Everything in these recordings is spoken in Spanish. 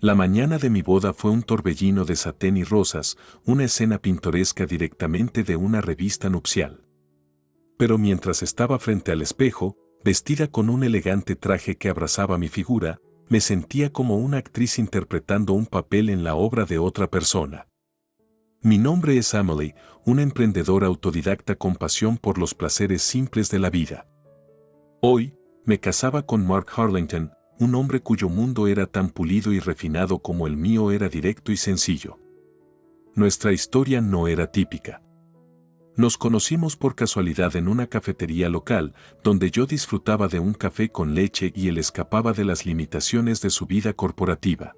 La mañana de mi boda fue un torbellino de satén y rosas, una escena pintoresca directamente de una revista nupcial. Pero mientras estaba frente al espejo, vestida con un elegante traje que abrazaba mi figura, me sentía como una actriz interpretando un papel en la obra de otra persona. Mi nombre es Amelie, una emprendedora autodidacta con pasión por los placeres simples de la vida. Hoy, me casaba con Mark Harlington, un hombre cuyo mundo era tan pulido y refinado como el mío era directo y sencillo. Nuestra historia no era típica. Nos conocimos por casualidad en una cafetería local, donde yo disfrutaba de un café con leche y él escapaba de las limitaciones de su vida corporativa.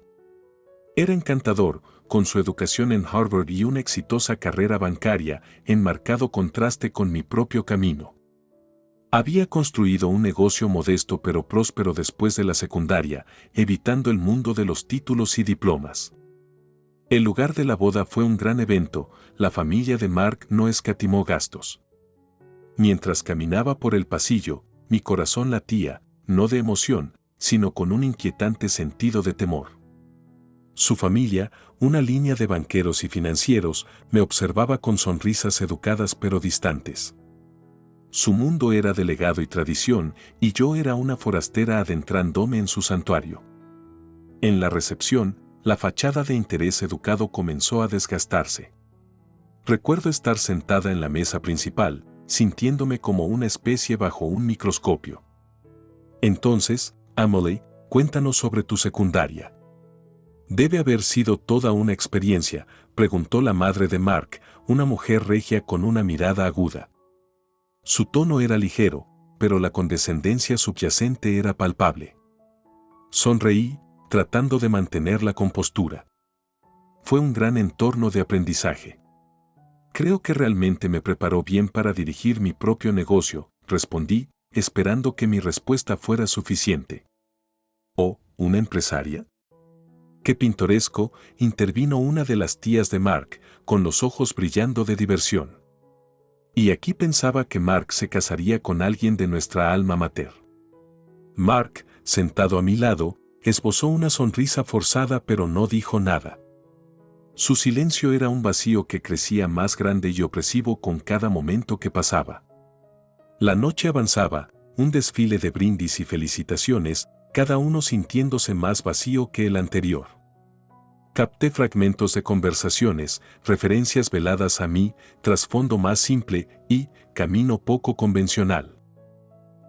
Era encantador, con su educación en Harvard y una exitosa carrera bancaria, en marcado contraste con mi propio camino. Había construido un negocio modesto pero próspero después de la secundaria, evitando el mundo de los títulos y diplomas. El lugar de la boda fue un gran evento, la familia de Mark no escatimó gastos. Mientras caminaba por el pasillo, mi corazón latía, no de emoción, sino con un inquietante sentido de temor. Su familia, una línea de banqueros y financieros, me observaba con sonrisas educadas pero distantes. Su mundo era de legado y tradición, y yo era una forastera adentrándome en su santuario. En la recepción, la fachada de interés educado comenzó a desgastarse. Recuerdo estar sentada en la mesa principal, sintiéndome como una especie bajo un microscopio. Entonces, Amelie, cuéntanos sobre tu secundaria. Debe haber sido toda una experiencia, preguntó la madre de Mark, una mujer regia con una mirada aguda. Su tono era ligero, pero la condescendencia subyacente era palpable. Sonreí, tratando de mantener la compostura. Fue un gran entorno de aprendizaje. Creo que realmente me preparó bien para dirigir mi propio negocio, respondí, esperando que mi respuesta fuera suficiente. ¿Oh, una empresaria? ¡Qué pintoresco!, intervino una de las tías de Mark, con los ojos brillando de diversión. Y aquí pensaba que Mark se casaría con alguien de nuestra alma mater. Mark, sentado a mi lado, esbozó una sonrisa forzada pero no dijo nada. Su silencio era un vacío que crecía más grande y opresivo con cada momento que pasaba. La noche avanzaba, un desfile de brindis y felicitaciones, cada uno sintiéndose más vacío que el anterior. Capté fragmentos de conversaciones, referencias veladas a mí, trasfondo más simple y camino poco convencional.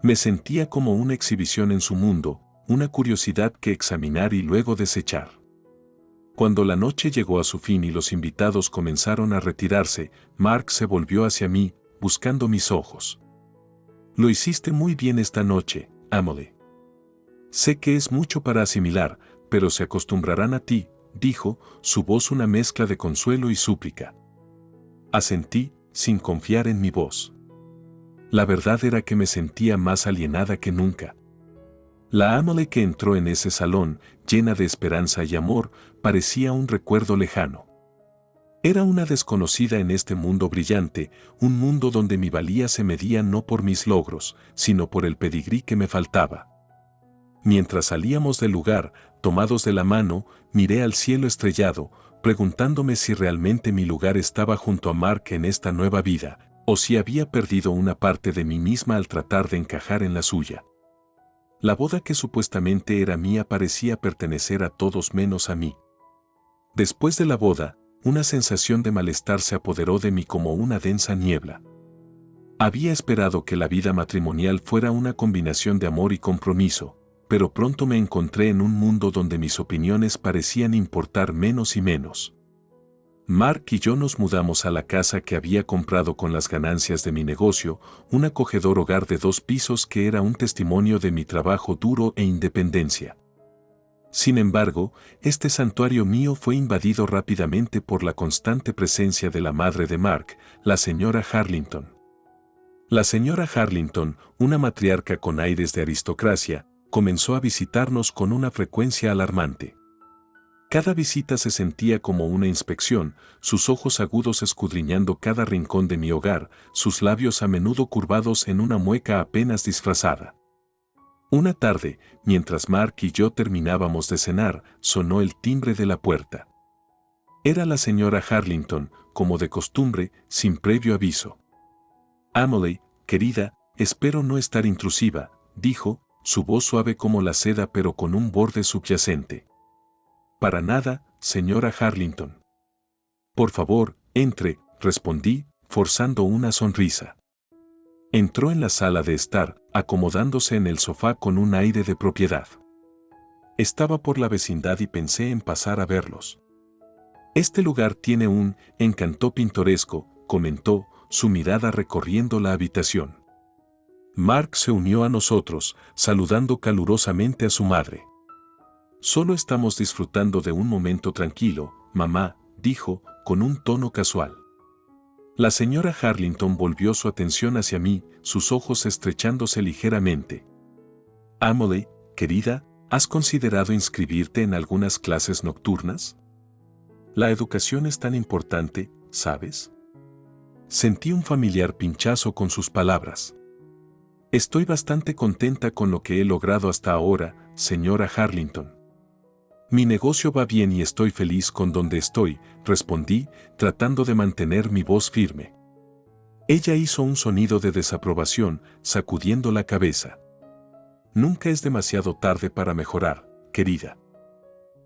Me sentía como una exhibición en su mundo, una curiosidad que examinar y luego desechar. Cuando la noche llegó a su fin y los invitados comenzaron a retirarse, Mark se volvió hacia mí, buscando mis ojos. Lo hiciste muy bien esta noche, Amelie. Sé que es mucho para asimilar, pero se acostumbrarán a ti, dijo, su voz una mezcla de consuelo y súplica. Asentí, sin confiar en mi voz. La verdad era que me sentía más alienada que nunca. La Amelie que entró en ese salón, llena de esperanza y amor, parecía un recuerdo lejano. Era una desconocida en este mundo brillante, un mundo donde mi valía se medía no por mis logros, sino por el pedigrí que me faltaba. Mientras salíamos del lugar, tomados de la mano, miré al cielo estrellado, preguntándome si realmente mi lugar estaba junto a Mark en esta nueva vida, o si había perdido una parte de mí misma al tratar de encajar en la suya. La boda que supuestamente era mía parecía pertenecer a todos menos a mí. Después de la boda, una sensación de malestar se apoderó de mí como una densa niebla. Había esperado que la vida matrimonial fuera una combinación de amor y compromiso, pero pronto me encontré en un mundo donde mis opiniones parecían importar menos y menos. Mark y yo nos mudamos a la casa que había comprado con las ganancias de mi negocio, un acogedor hogar de 2 pisos que era un testimonio de mi trabajo duro e independencia. Sin embargo, este santuario mío fue invadido rápidamente por la constante presencia de la madre de Mark, la señora Harlington. La señora Harlington, una matriarca con aires de aristocracia, comenzó a visitarnos con una frecuencia alarmante. Cada visita se sentía como una inspección, sus ojos agudos escudriñando cada rincón de mi hogar, sus labios a menudo curvados en una mueca apenas disfrazada. Una tarde, mientras Mark y yo terminábamos de cenar, sonó el timbre de la puerta. Era la señora Harlington, como de costumbre, sin previo aviso. Emily, querida, espero no estar intrusiva, dijo, su voz suave como la seda pero con un borde subyacente. Para nada, señora Harlington. Por favor, entre, respondí, forzando una sonrisa. Entró en la sala de estar, acomodándose en el sofá con un aire de propiedad. Estaba por la vecindad y pensé en pasar a verlos. Este lugar tiene un encanto pintoresco, comentó, su mirada recorriendo la habitación. Mark se unió a nosotros, saludando calurosamente a su madre. Solo estamos disfrutando de un momento tranquilo, mamá, dijo, con un tono casual. La señora Harlington volvió su atención hacia mí, sus ojos estrechándose ligeramente. Emily, querida, ¿has considerado inscribirte en algunas clases nocturnas? La educación es tan importante, ¿sabes? Sentí un familiar pinchazo con sus palabras. Estoy bastante contenta con lo que he logrado hasta ahora, señora Harlington. Mi negocio va bien y estoy feliz con donde estoy, respondí, tratando de mantener mi voz firme. Ella hizo un sonido de desaprobación, sacudiendo la cabeza. Nunca es demasiado tarde para mejorar, querida.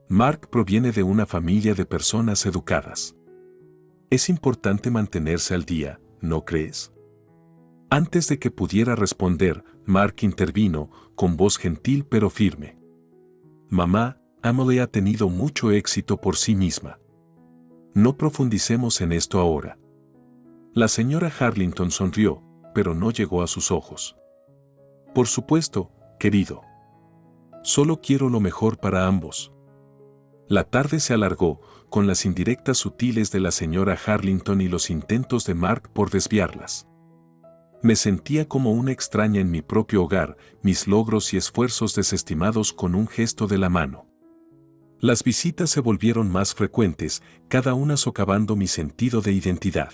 Mark proviene de una familia de personas educadas. Es importante mantenerse al día, ¿no crees? Antes de que pudiera responder, Mark intervino, con voz gentil pero firme. Mamá, Emily ha tenido mucho éxito por sí misma. No profundicemos en esto ahora. La señora Harlington sonrió, pero no llegó a sus ojos. Por supuesto, querido. Solo quiero lo mejor para ambos. La tarde se alargó, con las indirectas sutiles de la señora Harlington y los intentos de Mark por desviarlas. Me sentía como una extraña en mi propio hogar, mis logros y esfuerzos desestimados con un gesto de la mano. Las visitas se volvieron más frecuentes, cada una socavando mi sentido de identidad.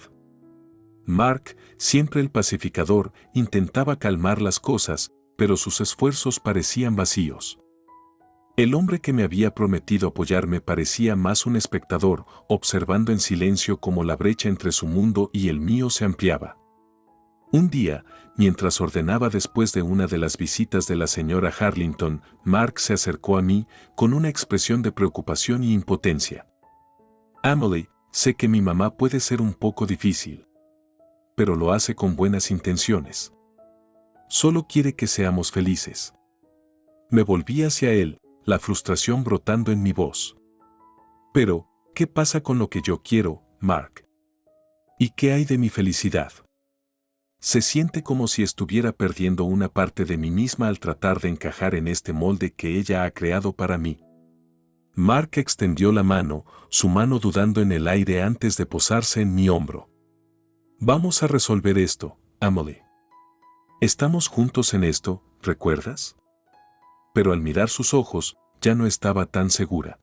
Mark, siempre el pacificador, intentaba calmar las cosas, pero sus esfuerzos parecían vacíos. El hombre que me había prometido apoyarme parecía más un espectador, observando en silencio cómo la brecha entre su mundo y el mío se ampliaba. Un día, mientras ordenaba después de una de las visitas de la señora Harlington, Mark se acercó a mí con una expresión de preocupación y impotencia. Emily, sé que mi mamá puede ser un poco difícil, pero lo hace con buenas intenciones. Solo quiere que seamos felices. Me volví hacia él, la frustración brotando en mi voz. Pero, ¿qué pasa con lo que yo quiero, Mark? ¿Y qué hay de mi felicidad? Se siente como si estuviera perdiendo una parte de mí misma al tratar de encajar en este molde que ella ha creado para mí. Mark extendió la mano, su mano dudando en el aire antes de posarse en mi hombro. Vamos a resolver esto, Emily. Estamos juntos en esto, ¿recuerdas? Pero al mirar sus ojos, ya no estaba tan segura.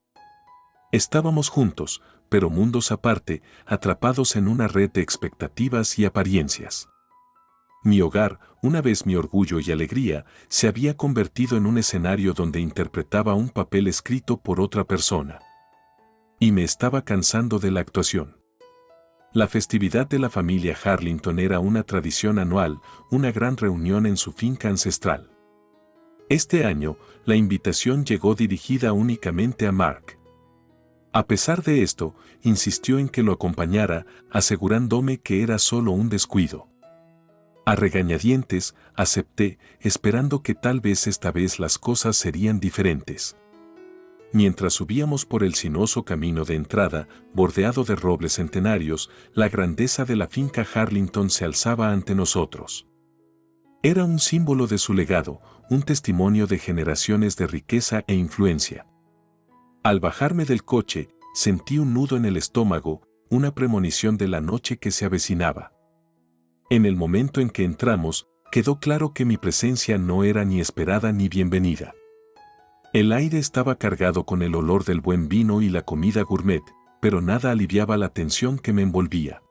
Estábamos juntos, pero mundos aparte, atrapados en una red de expectativas y apariencias. Mi hogar, una vez mi orgullo y alegría, se había convertido en un escenario donde interpretaba un papel escrito por otra persona. Y me estaba cansando de la actuación. La festividad de la familia Harlington era una tradición anual, una gran reunión en su finca ancestral. Este año, la invitación llegó dirigida únicamente a Mark. A pesar de esto, insistió en que lo acompañara, asegurándome que era solo un descuido. A regañadientes, acepté, esperando que tal vez esta vez las cosas serían diferentes. Mientras subíamos por el sinuoso camino de entrada, bordeado de robles centenarios, la grandeza de la finca Harlington se alzaba ante nosotros. Era un símbolo de su legado, un testimonio de generaciones de riqueza e influencia. Al bajarme del coche, sentí un nudo en el estómago, una premonición de la noche que se avecinaba. En el momento en que entramos, quedó claro que mi presencia no era ni esperada ni bienvenida. El aire estaba cargado con el olor del buen vino y la comida gourmet, pero nada aliviaba la tensión que me envolvía.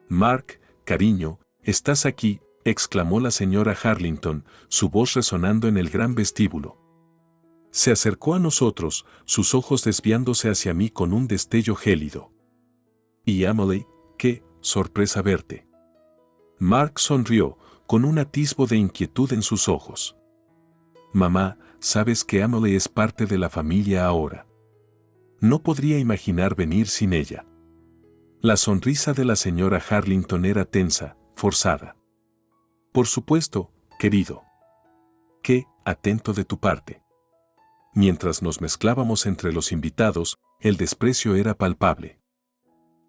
Mark, cariño, estás aquí, exclamó la señora Harlington, su voz resonando en el gran vestíbulo. Se acercó a nosotros, sus ojos desviándose hacia mí con un destello gélido. Y Emily, qué sorpresa verte. Mark sonrió, con un atisbo de inquietud en sus ojos. Mamá, sabes que Emily es parte de la familia ahora. No podría imaginar venir sin ella. La sonrisa de la señora Harlington era tensa, forzada. Por supuesto, querido. Qué atento de tu parte. Mientras nos mezclábamos entre los invitados, el desprecio era palpable.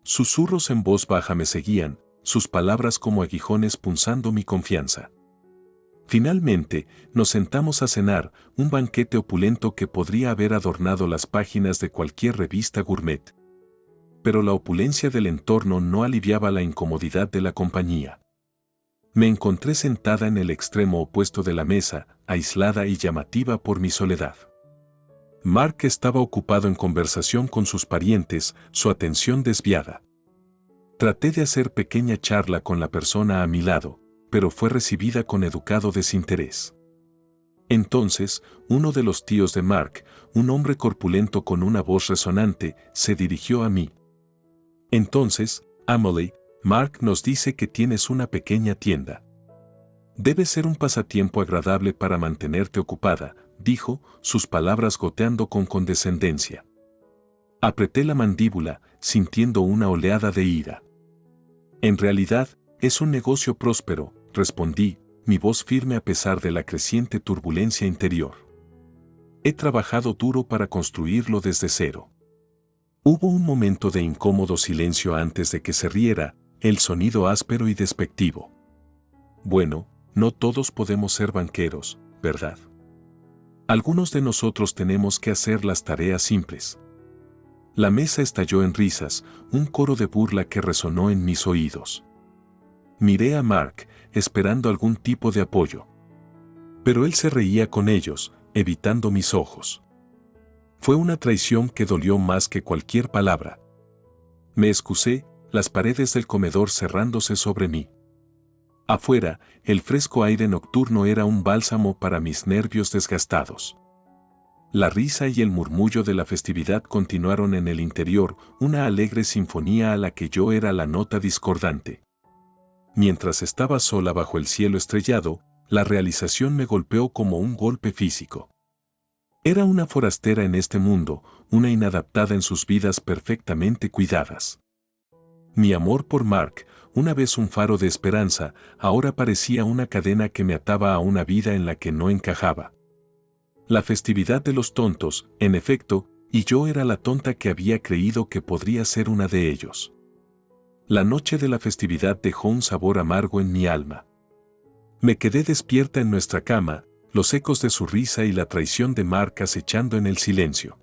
Susurros en voz baja me seguían, sus palabras como aguijones punzando mi confianza. Finalmente, nos sentamos a cenar, un banquete opulento que podría haber adornado las páginas de cualquier revista gourmet. Pero la opulencia del entorno no aliviaba la incomodidad de la compañía. Me encontré sentada en el extremo opuesto de la mesa, aislada y llamativa por mi soledad. Mark estaba ocupado en conversación con sus parientes, su atención desviada. Traté de hacer pequeña charla con la persona a mi lado, pero fue recibida con educado desinterés. Entonces, uno de los tíos de Mark, un hombre corpulento con una voz resonante, se dirigió a mí. Entonces, Emily, Mark nos dice que tienes una pequeña tienda. Debe ser un pasatiempo agradable para mantenerte ocupada, dijo, sus palabras goteando con condescendencia. Apreté la mandíbula, sintiendo una oleada de ira. En realidad, es un negocio próspero, respondí, mi voz firme a pesar de la creciente turbulencia interior. He trabajado duro para construirlo desde cero. Hubo un momento de incómodo silencio antes de que se riera, el sonido áspero y despectivo. Bueno, no todos podemos ser banqueros, ¿verdad? Algunos de nosotros tenemos que hacer las tareas simples. La mesa estalló en risas, un coro de burla que resonó en mis oídos. Miré a Mark, esperando algún tipo de apoyo. Pero él se reía con ellos, evitando mis ojos. Fue una traición que dolió más que cualquier palabra. Me excusé, las paredes del comedor cerrándose sobre mí. Afuera, el fresco aire nocturno era un bálsamo para mis nervios desgastados. La risa y el murmullo de la festividad continuaron en el interior, una alegre sinfonía a la que yo era la nota discordante. Mientras estaba sola bajo el cielo estrellado, la realización me golpeó como un golpe físico. Era una forastera en este mundo, una inadaptada en sus vidas perfectamente cuidadas. Mi amor por Mark, una vez un faro de esperanza, ahora parecía una cadena que me ataba a una vida en la que no encajaba. La festividad de los tontos, en efecto, y yo era la tonta que había creído que podría ser una de ellos. La noche de la festividad dejó un sabor amargo en mi alma. Me quedé despierta en nuestra cama, los ecos de su risa y la traición de Mark acechando en el silencio.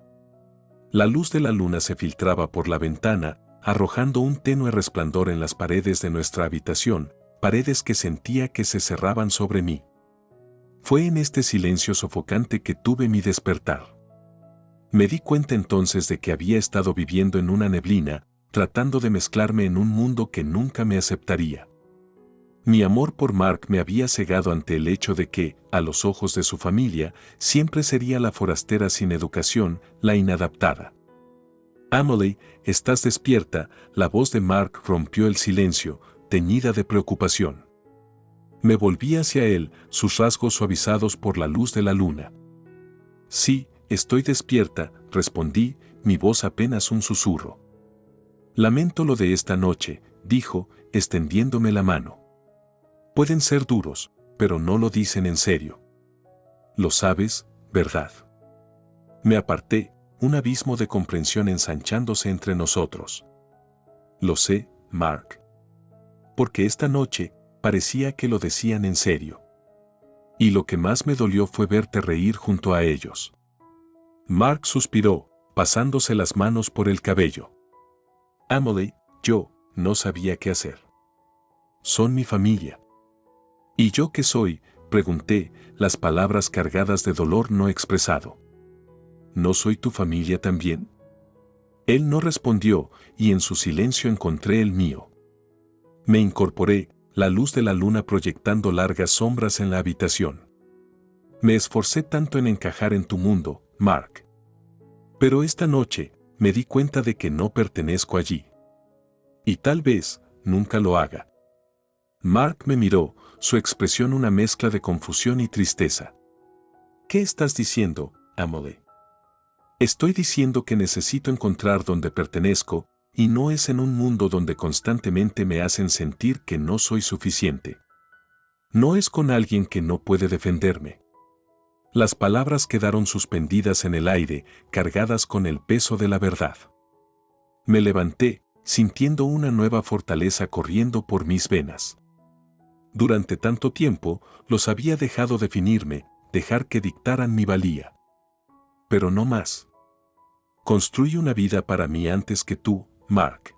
La luz de la luna se filtraba por la ventana, arrojando un tenue resplandor en las paredes de nuestra habitación, paredes que sentía que se cerraban sobre mí. Fue en este silencio sofocante que tuve mi despertar. Me di cuenta entonces de que había estado viviendo en una neblina, tratando de mezclarme en un mundo que nunca me aceptaría. Mi amor por Mark me había cegado ante el hecho de que, a los ojos de su familia, siempre sería la forastera sin educación, la inadaptada. Emily, estás despierta, la voz de Mark rompió el silencio, teñida de preocupación. Me volví hacia él, sus rasgos suavizados por la luz de la luna. Sí, estoy despierta, respondí, mi voz apenas un susurro. Lamento lo de esta noche, dijo, extendiéndome la mano. Pueden ser duros, pero no lo dicen en serio. Lo sabes, ¿verdad? Me aparté, un abismo de comprensión ensanchándose entre nosotros. Lo sé, Mark. Porque esta noche parecía que lo decían en serio. Y lo que más me dolió fue verte reír junto a ellos. Mark suspiró, pasándose las manos por el cabello. Emily, yo no sabía qué hacer. Son mi familia. ¿Y yo qué soy?, pregunté, las palabras cargadas de dolor no expresado. ¿No soy tu familia también? Él no respondió, y en su silencio encontré el mío. Me incorporé, la luz de la luna proyectando largas sombras en la habitación. Me esforcé tanto en encajar en tu mundo, Mark. Pero esta noche, me di cuenta de que no pertenezco allí. Y tal vez, nunca lo haga. Mark me miró, su expresión una mezcla de confusión y tristeza. ¿Qué estás diciendo, Emily? Estoy diciendo que necesito encontrar donde pertenezco, y no es en un mundo donde constantemente me hacen sentir que no soy suficiente. No es con alguien que no puede defenderme. Las palabras quedaron suspendidas en el aire, cargadas con el peso de la verdad. Me levanté, sintiendo una nueva fortaleza corriendo por mis venas. Durante tanto tiempo, los había dejado definirme, dejar que dictaran mi valía. Pero no más. Construí una vida para mí antes que tú, Mark.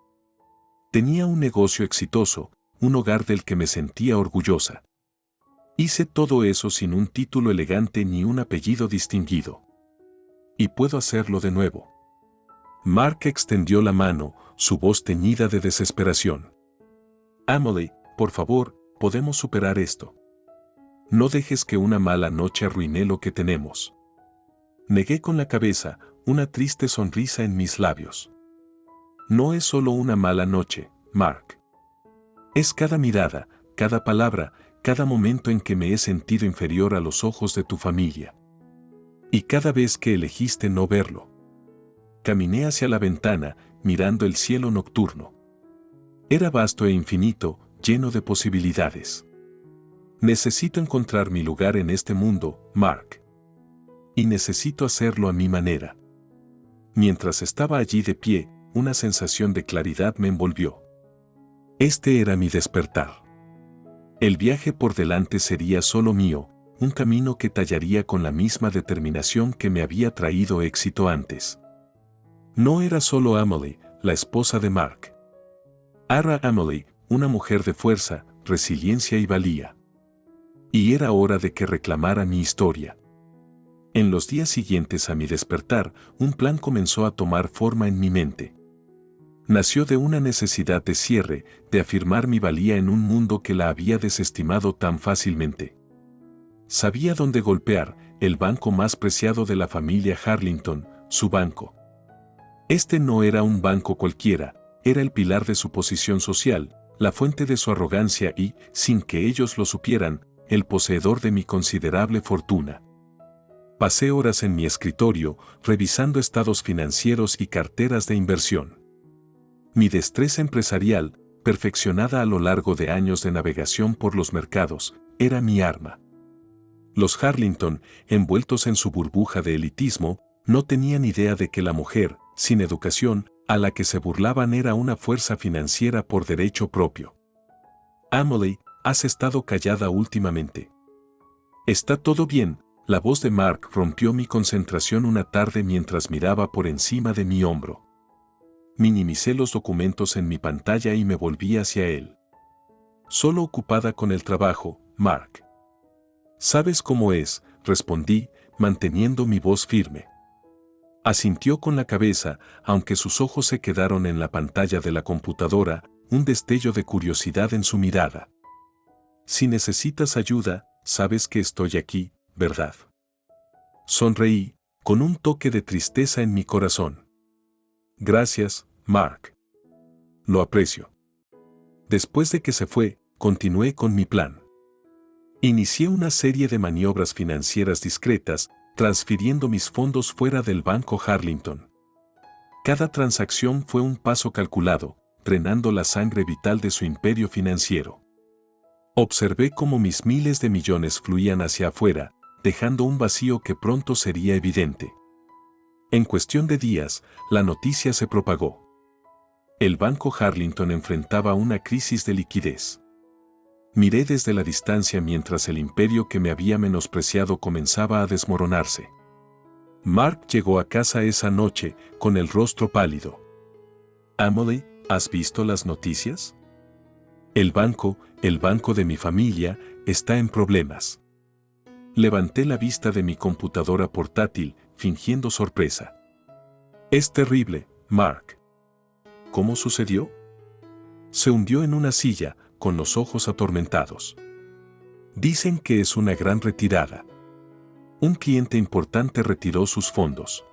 Tenía un negocio exitoso, un hogar del que me sentía orgullosa. Hice todo eso sin un título elegante ni un apellido distinguido. Y puedo hacerlo de nuevo. Mark extendió la mano, su voz teñida de desesperación. Emily, por favor, podemos superar esto. No dejes que una mala noche arruine lo que tenemos. Negué con la cabeza, una triste sonrisa en mis labios. No es solo una mala noche, Mark. Es cada mirada, cada palabra, cada momento en que me he sentido inferior a los ojos de tu familia. Y cada vez que elegiste no verlo. Caminé hacia la ventana, mirando el cielo nocturno. Era vasto e infinito, lleno de posibilidades. Necesito encontrar mi lugar en este mundo, Mark. Y necesito hacerlo a mi manera. Mientras estaba allí de pie, una sensación de claridad me envolvió. Este era mi despertar. El viaje por delante sería solo mío, un camino que tallaría con la misma determinación que me había traído éxito antes. No era solo Emily, la esposa de Mark. Era Emily, una mujer de fuerza, resiliencia y valía. Y era hora de que reclamara mi historia. En los días siguientes a mi despertar, un plan comenzó a tomar forma en mi mente. Nació de una necesidad de cierre, de afirmar mi valía en un mundo que la había desestimado tan fácilmente. Sabía dónde golpear, el banco más preciado de la familia Harlington, su banco. Este no era un banco cualquiera, era el pilar de su posición social, la fuente de su arrogancia y, sin que ellos lo supieran, el poseedor de mi considerable fortuna. Pasé horas en mi escritorio, revisando estados financieros y carteras de inversión. Mi destreza empresarial, perfeccionada a lo largo de años de navegación por los mercados, era mi arma. Los Harlington, envueltos en su burbuja de elitismo, no tenían idea de que la mujer, sin educación, a la que se burlaban era una fuerza financiera por derecho propio. Emily, has estado callada últimamente. ¿Está todo bien? La voz de Mark rompió mi concentración una tarde mientras miraba por encima de mi hombro. Minimicé los documentos en mi pantalla y me volví hacia él. Solo ocupada con el trabajo, Mark. ¿Sabes cómo es?, respondí, manteniendo mi voz firme. Asintió con la cabeza, aunque sus ojos se quedaron en la pantalla de la computadora, un destello de curiosidad en su mirada. Si necesitas ayuda, sabes que estoy aquí, ¿verdad? Sonreí, con un toque de tristeza en mi corazón. Gracias, Mark. Lo aprecio. Después de que se fue, continué con mi plan. Inicié una serie de maniobras financieras discretas, transfiriendo mis fondos fuera del banco Harlington. Cada transacción fue un paso calculado, drenando la sangre vital de su imperio financiero. Observé cómo mis miles de millones fluían hacia afuera, dejando un vacío que pronto sería evidente. En cuestión de días, la noticia se propagó. El banco Harlington enfrentaba una crisis de liquidez. Miré desde la distancia mientras el imperio que me había menospreciado comenzaba a desmoronarse. Mark llegó a casa esa noche, con el rostro pálido. Emily, ¿has visto las noticias? El banco de mi familia, está en problemas. Levanté la vista de mi computadora portátil, fingiendo sorpresa. Es terrible, Mark. ¿Cómo sucedió? Se hundió en una silla, con los ojos atormentados. Dicen que es una gran retirada. Un cliente importante retiró sus fondos.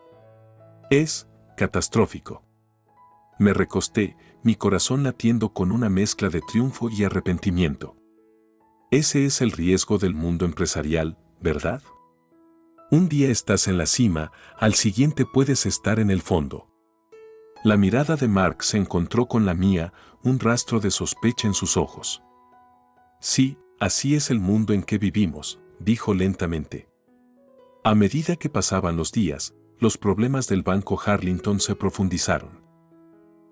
Es catastrófico. Me recosté, mi corazón latiendo con una mezcla de triunfo y arrepentimiento. Ese es el riesgo del mundo empresarial, ¿verdad? Un día estás en la cima, al siguiente puedes estar en el fondo. La mirada de Mark se encontró con la mía, un rastro de sospecha en sus ojos. Sí, así es el mundo en que vivimos, dijo lentamente. A medida que pasaban los días, los problemas del Banco Harlington se profundizaron.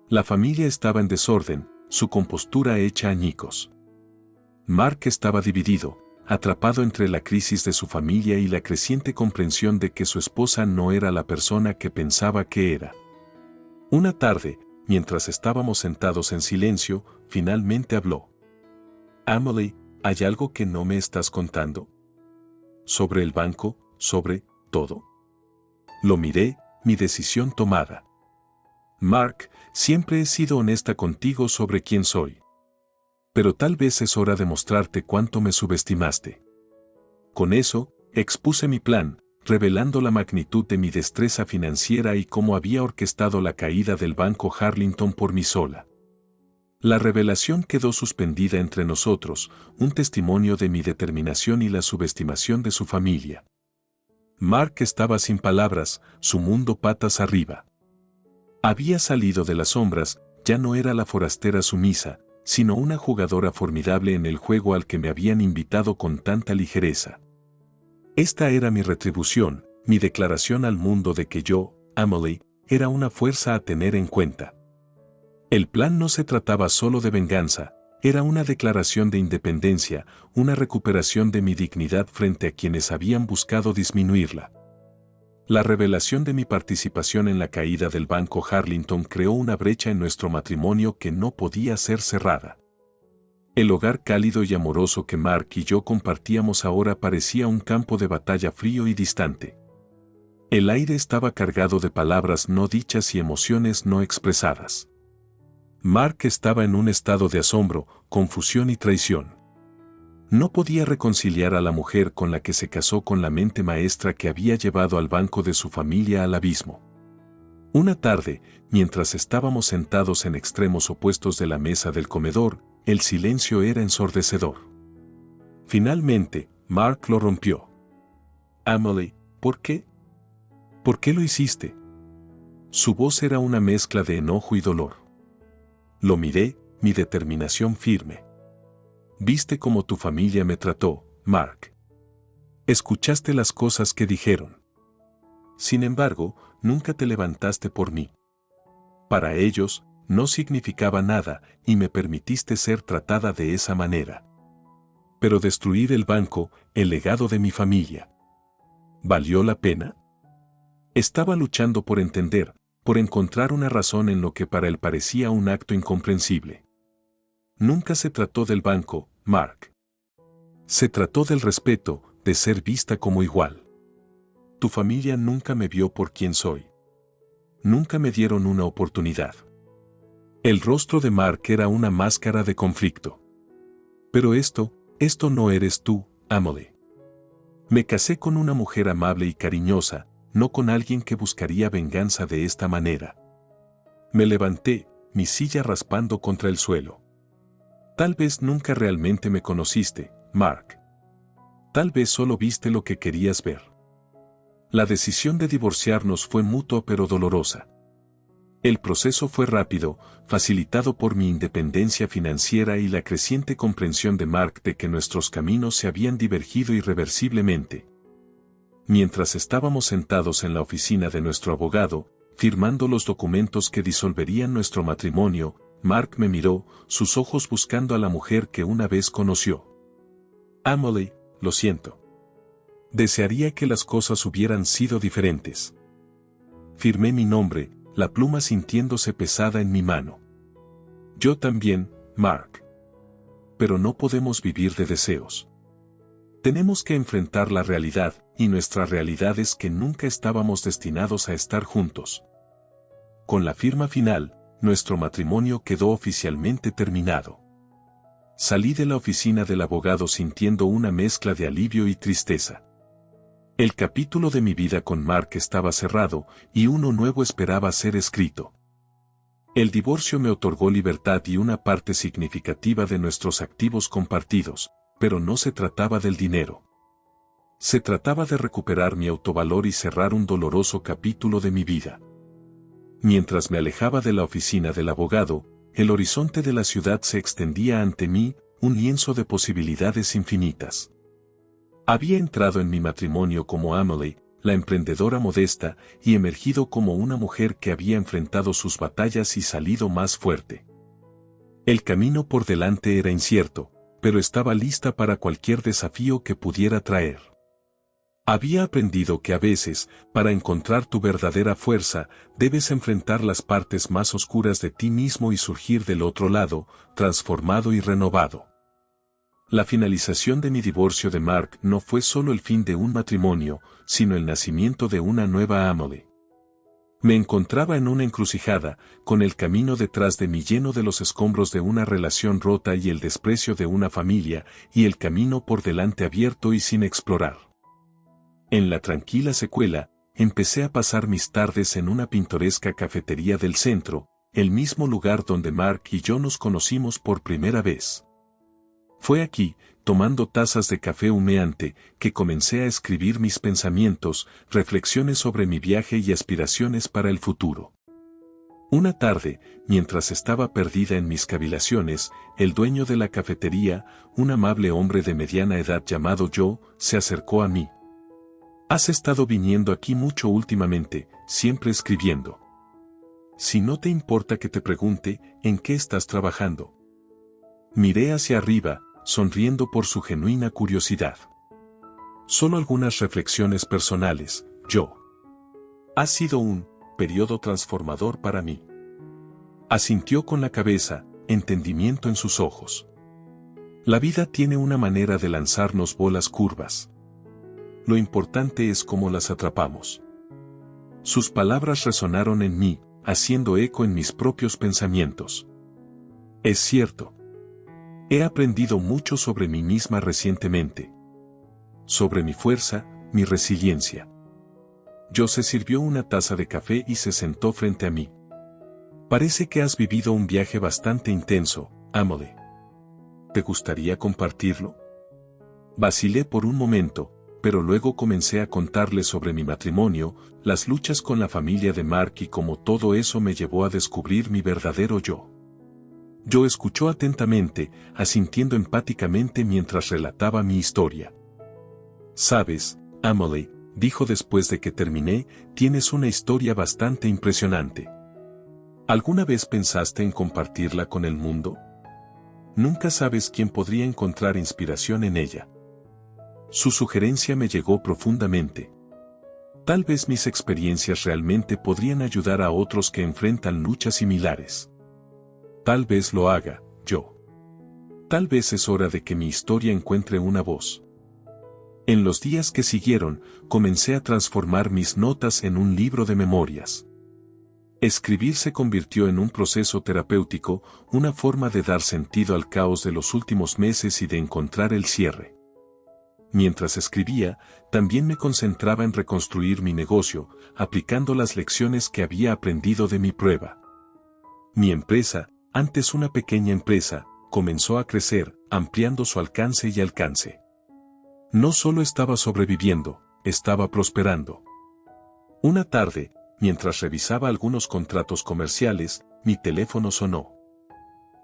La familia estaba en desorden, su compostura hecha añicos. Mark estaba dividido, atrapado entre la crisis de su familia y la creciente comprensión de que su esposa no era la persona que pensaba que era. Una tarde, mientras estábamos sentados en silencio, finalmente habló. Emily, ¿hay algo que no me estás contando? ¿Sobre el banco? ¿Sobre todo? Lo miré, mi decisión tomada. Mark, siempre he sido honesta contigo sobre quién soy. Pero tal vez es hora de mostrarte cuánto me subestimaste. Con eso, expuse mi plan, revelando la magnitud de mi destreza financiera y cómo había orquestado la caída del Banco Harlington por mí sola. La revelación quedó suspendida entre nosotros, un testimonio de mi determinación y la subestimación de su familia. Mark estaba sin palabras, su mundo patas arriba. Había salido de las sombras, ya no era la forastera sumisa, sino una jugadora formidable en el juego al que me habían invitado con tanta ligereza. Esta era mi retribución, mi declaración al mundo de que yo, Emily, era una fuerza a tener en cuenta. El plan no se trataba solo de venganza, era una declaración de independencia, una recuperación de mi dignidad frente a quienes habían buscado disminuirla. La revelación de mi participación en la caída del Banco Harlington creó una brecha en nuestro matrimonio que no podía ser cerrada. El hogar cálido y amoroso que Mark y yo compartíamos ahora parecía un campo de batalla frío y distante. El aire estaba cargado de palabras no dichas y emociones no expresadas. Mark estaba en un estado de asombro, confusión y traición. No podía reconciliar a la mujer con la que se casó con la mente maestra que había llevado al banco de su familia al abismo. Una tarde, mientras estábamos sentados en extremos opuestos de la mesa del comedor, el silencio era ensordecedor. Finalmente, Mark lo rompió. Emily, ¿por qué? ¿Por qué lo hiciste? Su voz era una mezcla de enojo y dolor. Lo miré, mi determinación firme. Viste cómo tu familia me trató, Mark. Escuchaste las cosas que dijeron. Sin embargo, nunca te levantaste por mí. Para ellos, no significaba nada y me permitiste ser tratada de esa manera. Pero destruir el banco, el legado de mi familia. ¿Valió la pena? Estaba luchando por entender, por encontrar una razón en lo que para él parecía un acto incomprensible. Nunca se trató del banco, Mark. Se trató del respeto, de ser vista como igual. Tu familia nunca me vio por quien soy. Nunca me dieron una oportunidad. El rostro de Mark era una máscara de conflicto. Pero esto no eres tú, Emily. Me casé con una mujer amable y cariñosa, no con alguien que buscaría venganza de esta manera. Me levanté, mi silla raspando contra el suelo. Tal vez nunca realmente me conociste, Mark. Tal vez solo viste lo que querías ver. La decisión de divorciarnos fue mutua pero dolorosa. El proceso fue rápido, facilitado por mi independencia financiera y la creciente comprensión de Mark de que nuestros caminos se habían divergido irreversiblemente. Mientras estábamos sentados en la oficina de nuestro abogado, firmando los documentos que disolverían nuestro matrimonio, Mark me miró, sus ojos buscando a la mujer que una vez conoció. Emily, lo siento. Desearía que las cosas hubieran sido diferentes. Firmé mi nombre, la pluma sintiéndose pesada en mi mano. Yo también, Mark. Pero no podemos vivir de deseos. Tenemos que enfrentar la realidad, y nuestra realidad es que nunca estábamos destinados a estar juntos. Con la firma final, nuestro matrimonio quedó oficialmente terminado. Salí de la oficina del abogado sintiendo una mezcla de alivio y tristeza. El capítulo de mi vida con Mark estaba cerrado y uno nuevo esperaba ser escrito. El divorcio me otorgó libertad y una parte significativa de nuestros activos compartidos, pero no se trataba del dinero. Se trataba de recuperar mi autovalor y cerrar un doloroso capítulo de mi vida. Mientras me alejaba de la oficina del abogado, el horizonte de la ciudad se extendía ante mí, un lienzo de posibilidades infinitas. Había entrado en mi matrimonio como Amelie, la emprendedora modesta, y emergido como una mujer que había enfrentado sus batallas y salido más fuerte. El camino por delante era incierto, pero estaba lista para cualquier desafío que pudiera traer. Había aprendido que a veces, para encontrar tu verdadera fuerza, debes enfrentar las partes más oscuras de ti mismo y surgir del otro lado, transformado y renovado. La finalización de mi divorcio de Mark no fue solo el fin de un matrimonio, sino el nacimiento de una nueva Amelie. Me encontraba en una encrucijada, con el camino detrás de mí lleno de los escombros de una relación rota y el desprecio de una familia, y el camino por delante abierto y sin explorar. En la tranquila secuela, empecé a pasar mis tardes en una pintoresca cafetería del centro, el mismo lugar donde Mark y yo nos conocimos por primera vez. Fue aquí, tomando tazas de café humeante, que comencé a escribir mis pensamientos, reflexiones sobre mi viaje y aspiraciones para el futuro. Una tarde, mientras estaba perdida en mis cavilaciones, el dueño de la cafetería, un amable hombre de mediana edad llamado Joe, se acercó a mí. «Has estado viniendo aquí mucho últimamente, siempre escribiendo. Si no te importa que te pregunte, ¿en qué estás trabajando?». Miré hacia arriba, sonriendo por su genuina curiosidad. «Solo algunas reflexiones personales, Joe. Ha sido un periodo transformador para mí». Asintió con la cabeza, entendimiento en sus ojos. La vida tiene una manera de lanzarnos bolas curvas. Lo importante es cómo las atrapamos. Sus palabras resonaron en mí, haciendo eco en mis propios pensamientos. Es cierto. He aprendido mucho sobre mí misma recientemente. Sobre mi fuerza, mi resiliencia. Joe se sirvió una taza de café y se sentó frente a mí. Parece que has vivido un viaje bastante intenso, Amelie. ¿Te gustaría compartirlo? Vacilé por un momento, pero luego comencé a contarle sobre mi matrimonio, las luchas con la familia de Mark y cómo todo eso me llevó a descubrir mi verdadero yo. Joe escuchó atentamente, asintiendo empáticamente mientras relataba mi historia. «Sabes, Amelie», dijo después de que terminé, «tienes una historia bastante impresionante. ¿Alguna vez pensaste en compartirla con el mundo? Nunca sabes quién podría encontrar inspiración en ella». Su sugerencia me llegó profundamente. Tal vez mis experiencias realmente podrían ayudar a otros que enfrentan luchas similares. Tal vez lo haga, yo. Tal vez es hora de que mi historia encuentre una voz. En los días que siguieron, comencé a transformar mis notas en un libro de memorias. Escribir se convirtió en un proceso terapéutico, una forma de dar sentido al caos de los últimos meses y de encontrar el cierre. Mientras escribía, también me concentraba en reconstruir mi negocio, aplicando las lecciones que había aprendido de mi prueba. Mi empresa, antes una pequeña empresa, comenzó a crecer, ampliando su alcance y alcance. No solo estaba sobreviviendo, estaba prosperando. Una tarde, mientras revisaba algunos contratos comerciales, mi teléfono sonó.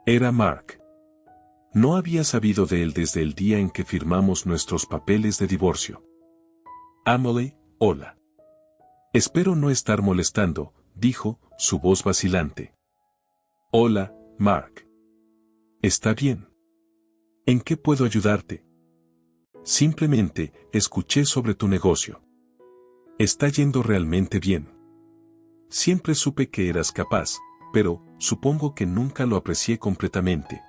Era Mark. No había sabido de él desde el día en que firmamos nuestros papeles de divorcio. «Amelie, hola. Espero no estar molestando», dijo, su voz vacilante. «Hola, Mark. ¿Está bien? ¿En qué puedo ayudarte?» «Simplemente, escuché sobre tu negocio. Está yendo realmente bien. Siempre supe que eras capaz, pero supongo que nunca lo aprecié completamente».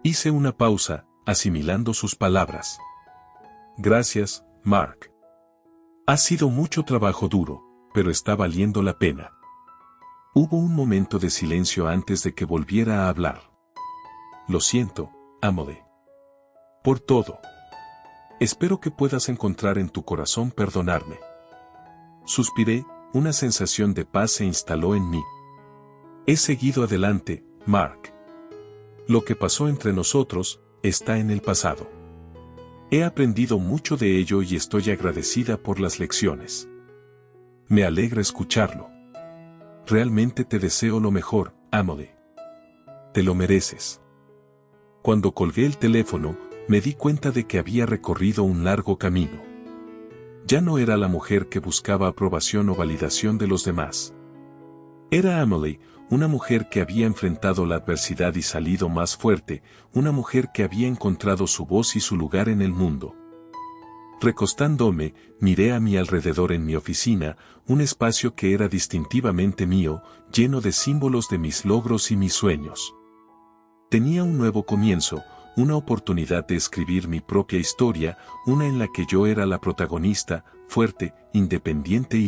Hice una pausa, asimilando sus palabras. «Gracias, Mark. Ha sido mucho trabajo duro, pero está valiendo la pena». Hubo un momento de silencio antes de que volviera a hablar. «Lo siento, Emily. Por todo. Espero que puedas encontrar en tu corazón perdonarme. Suspiré, una sensación de paz se instaló en mí. He seguido adelante, Mark. Lo que pasó entre nosotros está en el pasado. He aprendido mucho de ello y estoy agradecida por las lecciones. Me alegra escucharlo. Realmente te deseo lo mejor, Emily. Te lo mereces. Cuando colgué el teléfono, me di cuenta de que había recorrido un largo camino. Ya no era la mujer que buscaba aprobación o validación de los demás. Era Emily, una mujer que había enfrentado la adversidad y salido más fuerte, una mujer que había encontrado su voz y su lugar en el mundo. Recostándome, miré a mi alrededor en mi oficina, un espacio que era distintivamente mío, lleno de símbolos de mis logros y mis sueños. Tenía un nuevo comienzo, una oportunidad de escribir mi propia historia, una en la que yo era la protagonista, fuerte, independiente y